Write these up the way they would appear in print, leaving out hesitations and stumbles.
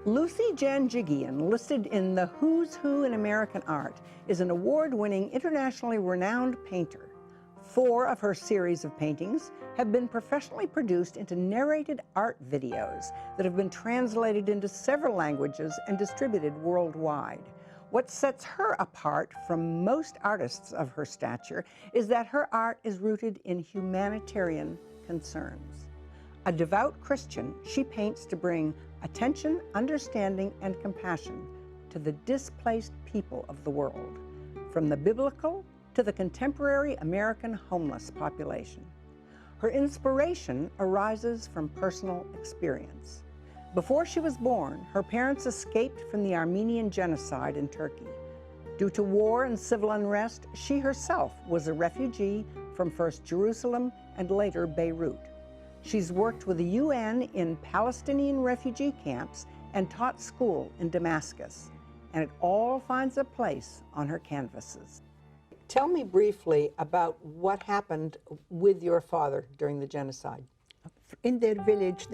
Lucy Janjigian, listed in the Who's Who in American Art, is an award-winning, internationally renowned painter. 4 of her series of paintings have been professionally produced into narrated art videos that have been translated into several languages and distributed worldwide. What sets her apart from most artists of her stature is that her art is rooted in humanitarian concerns. A devout Christian, she paints to bring attention, understanding, and compassion to the displaced people of the world, from the biblical to the contemporary American homeless population. Her inspiration arises from personal experience. Before she was born, her parents escaped from the Armenian genocide in Turkey. Due to war and civil unrest, she herself was a refugee from first Jerusalem and later Beirut. She's worked with the UN in Palestinian refugee camps and taught school in Damascus, and it all finds a place on her canvases. Tell me briefly about what happened with your father during the genocide. In their village,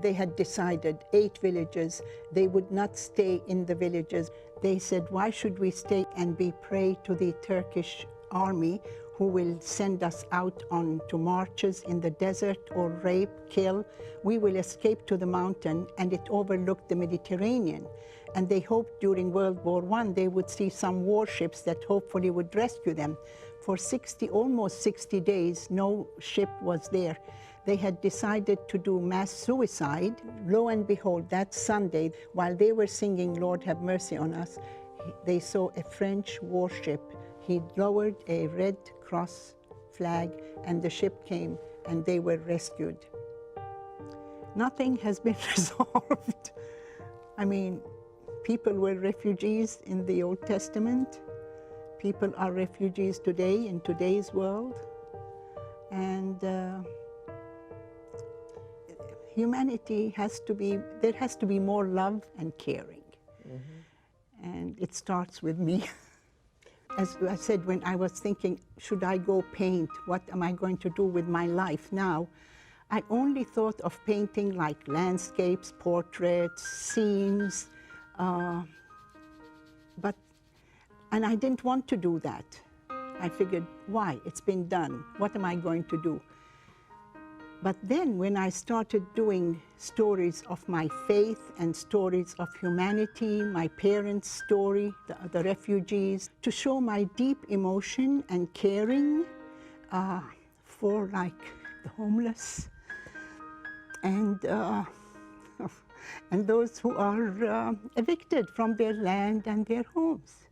they had decided 8 villages, they would not stay in the villages. They said, why should we stay and be prey to the Turkish army who will send us out on to marches in the desert or rape, kill? We will escape to the mountain, and it overlooked the Mediterranean. And they hoped during World War I they would see some warships that hopefully would rescue them. For almost 60 days, no ship was there. They had decided to do mass suicide. Lo and behold, that Sunday, while they were singing Lord Have Mercy on Us, they saw a French warship. He lowered a Red Cross flag, and the ship came, and they were rescued. Nothing has been resolved. I mean, people were refugees in the Old Testament. People are refugees today in today's world. And humanity there has to be more love and caring. Mm-hmm. And it starts with me. As I said, when I was thinking, should I go paint? What am I going to do with my life now? I only thought of painting like landscapes, portraits, scenes, and I didn't want to do that. I figured, why? It's been done. What am I going to do? But then when I started doing stories of my faith and stories of humanity, my parents' story, the refugees, to show my deep emotion and caring for like the homeless and those who are evicted from their land and their homes.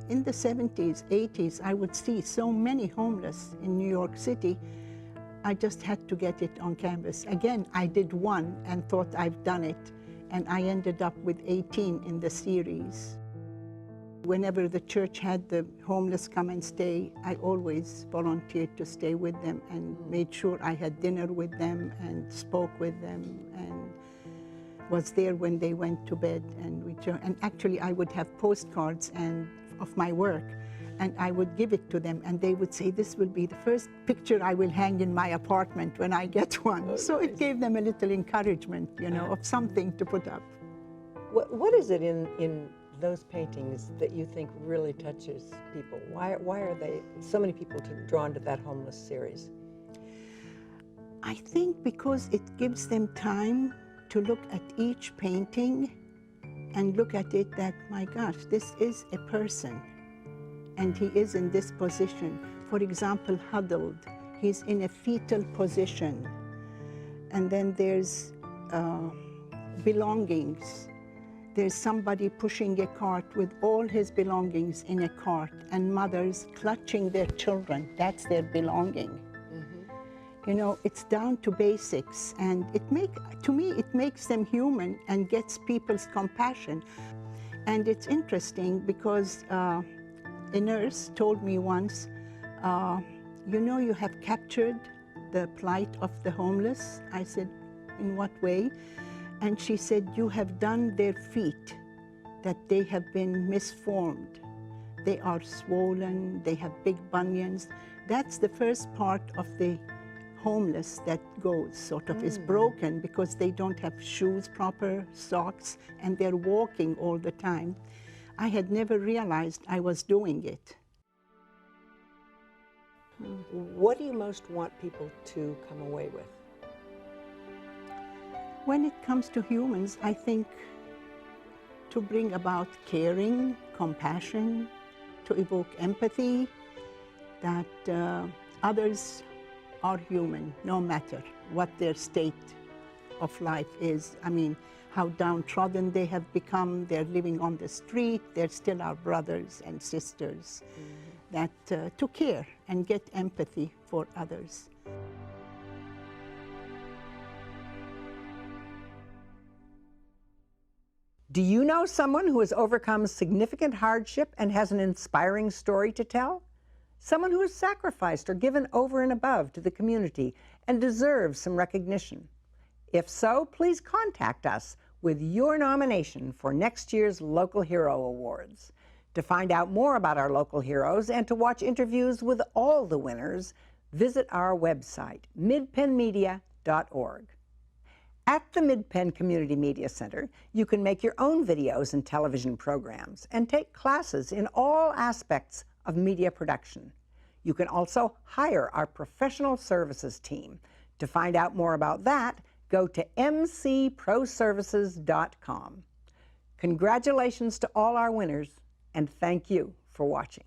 In the 70s, 80s, I would see so many homeless in New York City. I just had to get it on canvas. Again, I did one and thought I've done it, and I ended up with 18 in the series. Whenever the church had the homeless come and stay, I always volunteered to stay with them and made sure I had dinner with them and spoke with them and was there when they went to bed. And actually I would have postcards of my work, and I would give it to them, and they would say, this will be the first picture I will hang in my apartment when I get one. Oh, so nice. It gave them a little encouragement, you know, of something to put up. What is it in those paintings that you think really touches people? Why are so many people drawn to that homeless series? I think because it gives them time to look at each painting and look at it that, my gosh, this is a person. And he is in this position. For example, huddled. He's in a fetal position. And then there's belongings. There's somebody pushing a cart with all his belongings in a cart, and mothers clutching their children. That's their belonging. Mm-hmm. You know, it's down to basics, and to me, it makes them human and gets people's compassion. And it's interesting because a nurse told me once, you know, you have captured the plight of the homeless. I said, in what way? And she said, you have done their feet, that they have been misformed. They are swollen, they have big bunions. That's the first part of the homeless that goes, sort of is broken because they don't have shoes, proper socks, and they're walking all the time. I had never realized I was doing it. What do you most want people to come away with? When it comes to humans, I think to bring about caring, compassion, to evoke empathy, that others are human, no matter what their state of life is. I mean, how downtrodden they have become, they're living on the street, they're still our brothers and sisters. That to care and get empathy for others. Do you know someone who has overcome significant hardship and has an inspiring story to tell? Someone who has sacrificed or given over and above to the community and deserves some recognition? If so, please contact us with your nomination for next year's Local Hero Awards. To find out more about our local heroes and to watch interviews with all the winners, visit our website, midpennmedia.org. At the Mid-Penn Community Media Center, you can make your own videos and television programs and take classes in all aspects of media production. You can also hire our professional services team. To find out more about that, go to mcproservices.com. Congratulations to all our winners, and thank you for watching.